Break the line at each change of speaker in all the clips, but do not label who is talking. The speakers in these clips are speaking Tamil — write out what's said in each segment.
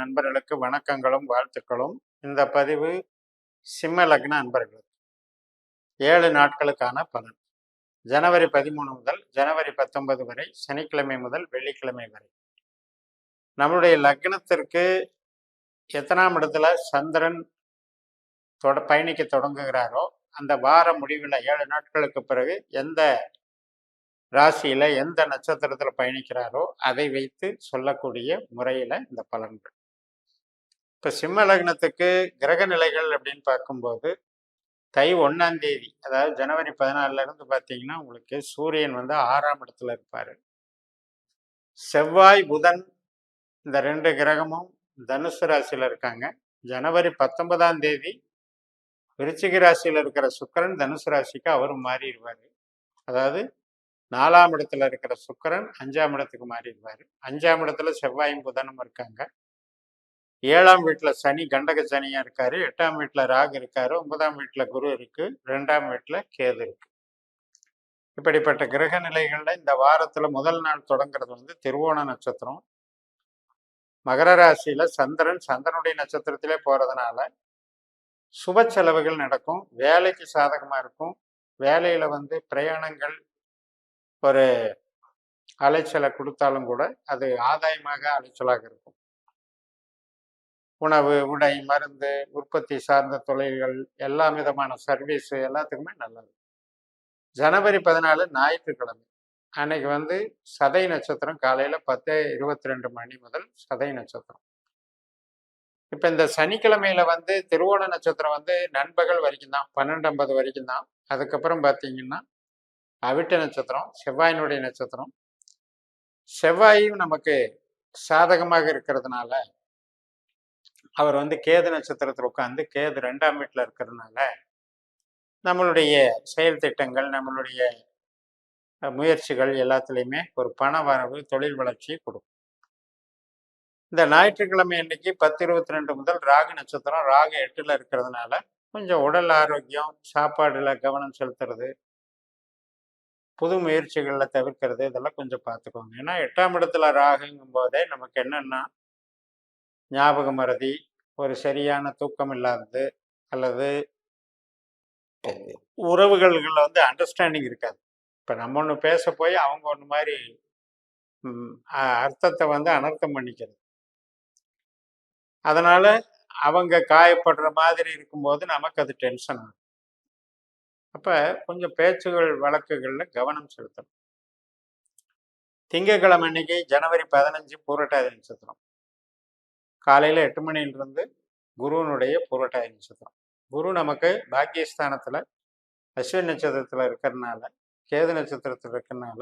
நண்பர்களுக்கு வணக்கங்களும் வாழ்த்துக்களும். இந்த பதிவு சிம்ம லக்ன நண்பர்களுக்கு 7 நாட்களுக்கான பலன். ஜனவரி 13 முதல் ஜனவரி 19 வரை, சனிக்கிழமை முதல் வெள்ளிக்கிழமை வரை. நம்மளுடைய லக்னத்திற்கு எத்தனாம் இடத்துல சந்திரன் பயணிக்க தொடங்குகிறாரோ, அந்த வார முடிவில் 7 நாட்களுக்கு பிறகு எந்த ராசியில எந்த நட்சத்திரத்துல பயணிக்கிறாரோ அதை வைத்து சொல்லக்கூடிய முறையில இந்த பலன்கள். இப்ப சிம்ம லக்னத்துக்கு கிரக நிலைகள் அப்படின்னு பார்க்கும்போது, தை 1ஆம் தேதி, அதாவது ஜனவரி 14 இருந்து பார்த்தீங்கன்னா உங்களுக்கு சூரியன் 6ஆம் இடத்துல இருப்பாரு. செவ்வாய் புதன் இந்த 2 கிரகமும் தனுசு ராசியில இருக்காங்க. ஜனவரி 19ஆம் தேதி விருச்சிக ராசியில இருக்கிற சுக்கிரன் தனுசு ராசிக்கு அவரும் மாறிடுவாரு. அதாவது 4ஆம் இடத்துல இருக்கிற சுக்கிரன் 5ஆம் இடத்துக்கு மாறிடுவாரு. 5ஆம் இடத்துல செவ்வாயும் புதனும் இருக்காங்க. 7ஆம் வீட்டுல சனி கண்டக சனியா இருக்காரு. 8ஆம் வீட்டுல ராகு இருக்காரு. 9ஆம் வீட்டுல குரு இருக்கு. 2ஆம் வீட்டுல கேது இருக்கு. இப்படிப்பட்ட கிரக நிலைகள்ல இந்த வாரத்துல முதல் நாள் தொடங்குறது திருவோண நட்சத்திரம். மகர ராசியில சந்திரனுடைய நட்சத்திரத்திலே போறதுனால சுப செலவுகள் நடக்கும். வேலைக்கு சாதகமா இருக்கும். வேலையில பிரயாணங்கள் ஒரு அலைச்சலை கொடுத்தாலும் கூட அது ஆதாயமாக அலைச்சலாக இருக்கும். உணவு, உடை, மருந்து, உற்பத்தி சார்ந்த தொழில்கள், எல்லா விதமான சர்வீஸ் எல்லாத்துக்குமே நல்லது. ஜனவரி 14 ஞாயிற்றுக்கிழமை அன்னைக்கு சதை நட்சத்திரம் காலையில 10:22 மணி முதல் சதை நட்சத்திரம். இப்ப இந்த சனிக்கிழமையில திருவோண நட்சத்திரம் நண்பகல் வரைக்கும் தான், 12:50 வரைக்கும் தான். அதுக்கப்புறம் பார்த்தீங்கன்னா அவிட்ட நட்சத்திரம், செவ்வாயினுடைய நட்சத்திரம். செவ்வாயும் நமக்கு சாதகமாக இருக்கிறதுனால அவர் கேது நட்சத்திரத்தில் உட்கார்ந்து, கேது 2ஆம் வீட்டில் இருக்கிறதுனால நம்மளுடைய செயல் திட்டங்கள், நம்மளுடைய முயற்சிகள் எல்லாத்துலேயுமே ஒரு பண வரவு, தொழில் வளர்ச்சியை கொடுக்கும். இந்த ஞாயிற்றுக்கிழமை அன்னைக்கு 10:22 முதல் ராகு நட்சத்திரம். ராகு 8ல் இருக்கிறதுனால கொஞ்சம் உடல் ஆரோக்கியம், சாப்பாடுல கவனம் செலுத்துறது, புது முயற்சிகள்ல தவிர்க்கிறது, இதெல்லாம் கொஞ்சம் பார்த்துக்கோங்க. ஏன்னா 8ஆம் இடத்துல ராகுங்கும் போதே நமக்கு என்னன்னா ஞாபக மறதி, ஒரு சரியான தூக்கம் இல்லாதது, அல்லது உறவுகள்ல அண்டர்ஸ்டாண்டிங் இருக்காது. இப்ப நம்ம ஒண்ணு பேச போய் அவங்க ஒண்ணு மாதிரி அர்த்தத்தை அனர்த்தம் பண்ணிக்கிறது. அதனால அவங்க காயப்படுற மாதிரி இருக்கும்போது நமக்கு அது டென்ஷன் ஆகும். அப்ப கொஞ்சம் பேச்சுகள் வழக்குகள்ல கவனம் செலுத்தணும். திங்கட்கிழமை அன்னைக்கு ஜனவரி 15 பூரட்டாதி நட்சத்திரம். காலையில 8 மணியிலிருந்து குருவனுடைய பூரட்டாதி நட்சத்திரம். குரு நமக்கு பாக்கியஸ்தானத்துல அஸ்வினி நட்சத்திரத்துல இருக்கிறதுனால, கேது நட்சத்திரத்துல இருக்கிறதுனால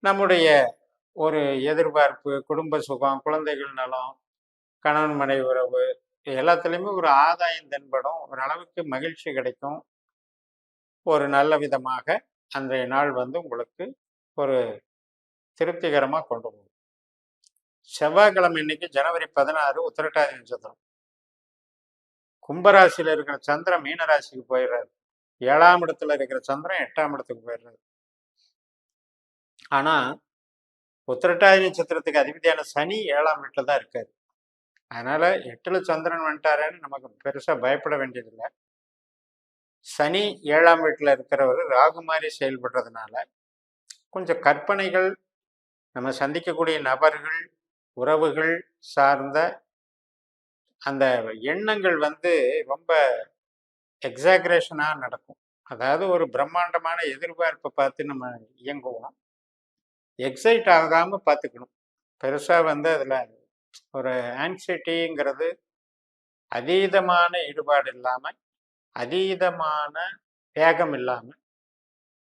நம்முடைய ஒரு எதிர்பார்ப்பு, குடும்ப சுகம், குழந்தைகள் நலம், கணவன் மனைவி உறவு எல்லாத்துலேயுமே ஒரு ஆதாயம் தென்படும். ஒரு அளவுக்கு மகிழ்ச்சி கிடைக்கும். ஒரு நல்ல விதமாக அன்றைய நாள் உங்களுக்கு ஒரு திருப்திகரமாக கொண்டு போகும். செவ்வாய்க்கிழமை இன்னைக்கு ஜனவரி 16 உத்திரட்டாதி நட்சத்திரம். கும்பராசியில் இருக்கிற சந்திரன் மீனராசிக்கு போயிடுறாரு. 7ஆம் இடத்துல இருக்கிற சந்திரன் 8ஆம் இடத்துக்கு போயிடுறாரு. ஆனா உத்திரட்டாதி நட்சத்திரத்துக்கு அதிபதியான சனி 7ஆம் வீட்டில் தான் இருக்காரு. அதனால 8ல் சந்திரன் வந்துட்டாருன்னு நமக்கு பெருசா பயப்பட வேண்டியதில்லை. சனி 7ஆம் வீட்டில் இருக்கிறவர் ராகு மாதிரி செயல்படுறதுனால கொஞ்சம் கற்பனைகள், நம்ம சந்திக்கக்கூடிய நபர்கள், உறவுகள் சார்ந்த அந்த எண்ணங்கள் ரொம்ப எக்ஸாகரேஷனாக நடக்கும். அதாவது ஒரு பிரம்மாண்டமான எதிர்பார்ப்பை பார்த்து நம்ம இயங்குவோம். எக்ஸைட் ஆகாமல் பார்த்துக்கணும். பெருசாக அதில் ஒரு ஆங்ஸைட்டிங்கிறது அதீதமான ஈடுபாடு இல்லாமல், அதீதமான வேகம் இல்லாமல்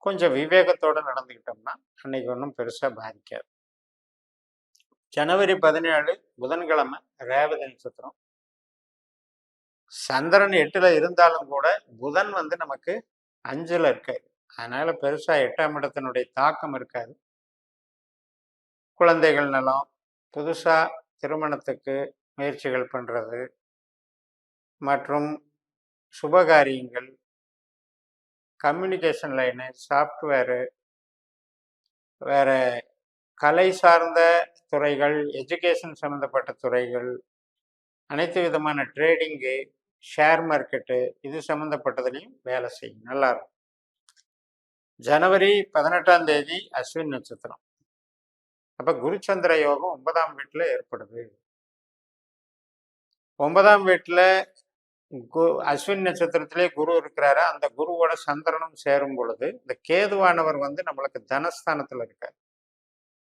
கொஞ்சம் விவேகத்தோடு நடந்துக்கிட்டோம்னா அன்னைக்கு ஒன்றும் பெருசாக பாதிக்காது. ஜனவரி 17 புதன்கிழமை ரேவதி நட்சத்திரம். சந்திரன் 8ல் இருந்தாலும் கூட புதன் நமக்கு 5ல் இருக்காது. அதனால பெருசா 8ஆம் இடத்தினுடைய தாக்கம் இருக்காது. குழந்தைகள் நலம், புதுசா திருமணத்துக்கு முயற்சிகள் பண்றது மற்றும் சுபகாரியங்கள், கம்யூனிகேஷன் லைனு, சாஃப்ட்வேரு, வேற கலை சார்ந்த துறைகள், எஜுகேஷன் சம்மந்தப்பட்ட துறைகள், அனைத்து விதமான ட்ரேடிங்கு, ஷேர் மார்க்கெட்டு இது சம்மந்தப்பட்டதுலையும் வேலை செய்யும். நல்லாயிருக்கும். ஜனவரி 18ஆம் தேதி அஸ்வின் நட்சத்திரம். அப்போ குருச்சந்திர யோகம் 9ஆம் வீட்டில் ஏற்படுது. 9ஆம் வீட்டில் அஸ்வின் நட்சத்திரத்திலே குரு இருக்கிறாரு. அந்த குருவோட சந்திரனும் சேரும் பொழுது இந்த கேதுவானவர் நம்மளுக்கு தனஸ்தானத்தில் இருக்கார்.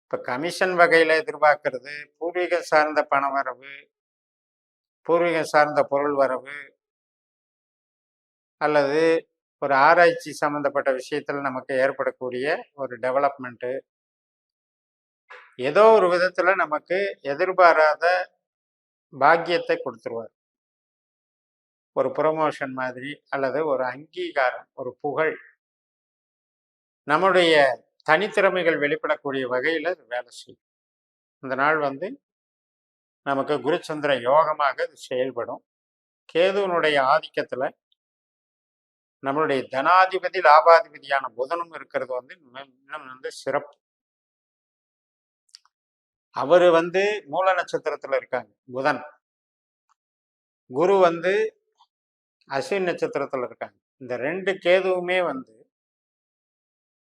இப்போ கமிஷன் வகையில் எதிர்பார்க்கறது, பூர்வீகம் சார்ந்த பண வரவு, பூர்வீகம் சார்ந்த பொருள் வரவு, அல்லது ஒரு ஆராய்ச்சி சம்மந்தப்பட்ட விஷயத்தில் நமக்கு ஏற்படக்கூடிய ஒரு டெவலப்மெண்ட்டு, ஏதோ ஒரு விதத்தில் நமக்கு எதிர்பாராத பாக்கியத்தை கொடுத்துருவார். ஒரு ப்ரொமோஷன் மாதிரி, அல்லது ஒரு அங்கீகாரம், ஒரு புகழ், நம்முடைய தனித்திறமைகள் வெளிப்படக்கூடிய வகையில் அது வேலை செய்யும். இந்த நாள் நமக்கு குருச்சந்திர யோகமாக இது செயல்படும். கேதுவனுடைய ஆதிக்கத்தில் நம்மளுடைய தனாதிபதி லாபாதிபதியான புதனும் இருக்கிறது இன்னும் சிறப்பு. அவர் மூல நட்சத்திரத்தில் இருக்காங்க புதன். குரு அஸ்வின் நட்சத்திரத்தில் இருக்காங்க. இந்த ரெண்டு கேதுவுமே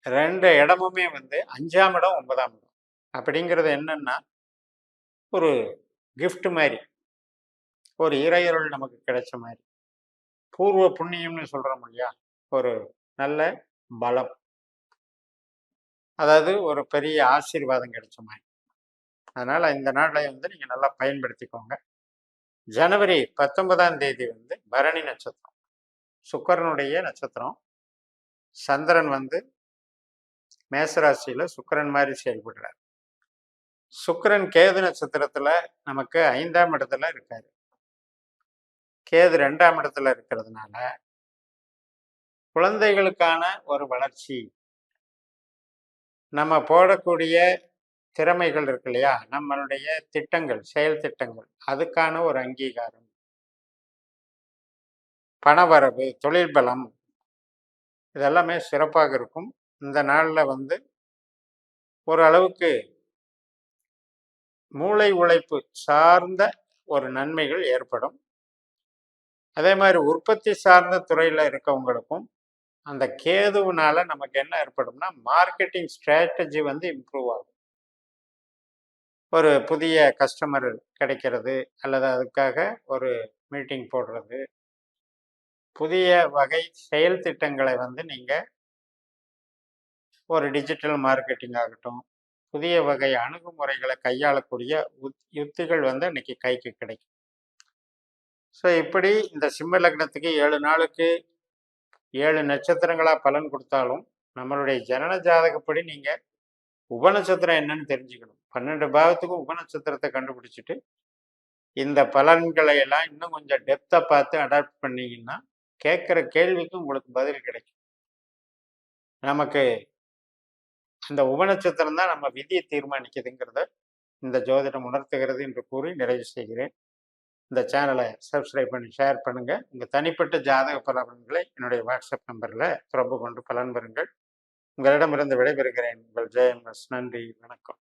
ரெண்டு இடமுமே 5ஆம் இடம் 9ஆம் இடம். அப்படிங்கிறது என்னன்னா ஒரு கிஃப்ட் மாதிரி, ஒரு இறையருள் நமக்கு கிடைச்ச மாதிரி, பூர்வ புண்ணியம்னு சொல்றோம் இல்லையா, ஒரு நல்ல பலம், அதாவது ஒரு பெரிய ஆசீர்வாதம் கிடைச்ச மாதிரி. அதனால இந்த நாளை நீங்க நல்லா பயன்படுத்திக்கோங்க. ஜனவரி 19ஆம் தேதி பரணி நட்சத்திரம், சுக்கிரனுடைய நட்சத்திரம். சந்திரன் மேசராசியில சுக்கிரன் மாதிரி செயல்படுறார். சுக்கிரன் கேது நட்சத்திரத்துல நமக்கு 5ஆம் இடத்துல இருக்காரு. கேது 2ஆம் இடத்துல இருக்கிறதுனால குழந்தைகளுக்கான ஒரு வளர்ச்சி, நம்ம போடக்கூடிய திறமைகள் இருக்கு இல்லையா, நம்மளுடைய திட்டங்கள், செயல் திட்டங்கள், அதுக்கான ஒரு அங்கீகாரம், பணவரவு, தொழில் பலம், இதெல்லாமே சிறப்பாக இருக்கும். இந்த நாளில் ஓரளவுக்கு மூளை உழைப்பு சார்ந்த ஒரு நன்மைகள் ஏற்படும். அதே மாதிரி உற்பத்தி சார்ந்த துறையில் இருக்கவங்களுக்கும் அந்த கேதுவுனால நமக்கு என்ன ஏற்படும்னா மார்க்கெட்டிங் ஸ்ட்ராட்டஜி இம்ப்ரூவ் ஆகும். ஒரு புதிய கஸ்டமர் கிடைக்கிறது, அல்லது அதுக்காக ஒரு மீட்டிங் போடுறது, புதிய வகை செயல் திட்டங்களை நீங்கள் ஒரு டிஜிட்டல் மார்க்கெட்டிங் ஆகட்டும், புதிய வகை அணுகுமுறைகளை கையாளக்கூடிய யுத்திகள் இன்னைக்கு கைக்கு கிடைக்கும். ஸோ இப்படி இந்த சிம்ம லக்னத்துக்கு 7 நாளுக்கு 7 நட்சத்திரங்களா பலன் கொடுத்தாலும் நம்மளுடைய ஜனன ஜாதகப்படி நீங்கள் உபநட்சத்திரம் என்னன்னு தெரிஞ்சுக்கணும். 12 பாவத்துக்கும் உபநட்சத்திரத்தை கண்டுபிடிச்சிட்டு இந்த பலன்களை எல்லாம் இன்னும் கொஞ்சம் டெப்தா பார்த்து அடாப்ட் பண்ணீங்கன்னா கேட்குற கேள்விக்கு உங்களுக்கு பதில் கிடைக்கும். நமக்கு அந்த உபநட்சத்திரம் தான் நம்ம விதியை தீர்மானிக்குதுங்கிறத இந்த ஜோதிடம் உணர்த்துகிறது என்று கூறி நிறைவு செய்கிறேன். இந்த சேனலை சப்ஸ்கிரைப் பண்ணி ஷேர் பண்ணுங்க. உங்கள் தனிப்பட்ட ஜாதக பலன்களை என்னுடைய வாட்ஸ்அப் நம்பரில் தொடர்பு கொண்டு பலன் பெறுங்கள். உங்களிடமிருந்து விடைபெறுகிறேன். உங்கள் ஜெயம் எஸ். நன்றி, வணக்கம்.